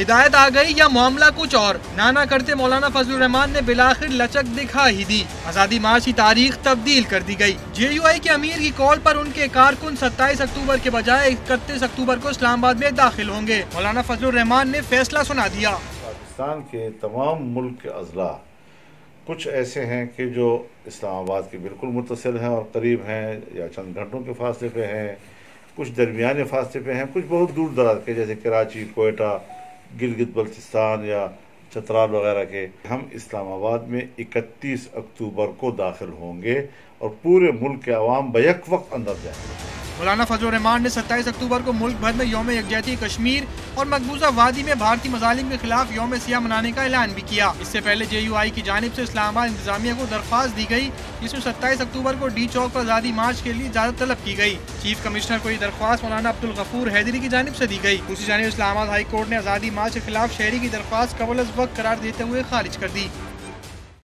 ہدایت آ گئی یا معاملہ کچھ اور؟ نانا کرتے مولانا فضل الرحمان نے بلاخر لچک دکھا ہی دی، آزادی مارچ کی تاریخ تبدیل کر دی گئی۔ JUI کے امیر کی کال پر ان کے کارکن 27 اکتوبر کے بجائے 31 اکتوبر کو اسلام آباد میں داخل ہوں گے۔ مولانا فضل الرحمان نے فیصلہ سنا دیا۔ پاکستان کے تمام ملک کے اضلاع کچھ ایسے ہیں کہ جو اسلام آباد کے بالکل متصل ہیں اور قریب ہیں یا چند گھنٹوں کے فاصلے پہ ہیں، کچھ درمیانے فاصلے پہ ہیں، کچھ بہت دور دراز کے جیسے کراچی، کوئٹہ، گلگت بلتستان یا چترال وغیرہ کے۔ ہم اسلام آباد میں 31 اکتوبر کو داخل ہوں گے اور پورے ملک کے عوام بیک وقت اندر جائیں گے۔ مولانا فضل الرحمان نے 27 اکتوبر کو ملک بھر میں یوم یکجہتی کشمیر اور مقبوضہ وادی میں بھارتی مظالم کے خلاف یوم سیاہ منانے کا اعلان بھی کیا۔ اس سے پہلے JUI کی جانب سے اسلام آباد انتظامیہ کو درخواست دی گئی، جس میں 27 اکتوبر کو ڈی چوک پر آزادی مارچ کے لیے اجازت طلب کی گئی۔ چیف کمشنر کو یہ درخواست مولانا عبدالغفور حیدری کی جانب سے دی گئی۔ دوسری جانب اسلام آباد ہائی کورٹ نے آزادی مارچ کے خلاف شہری کی درخواست قبل از وقت قرار دیتے ہوئے خارج کر دی۔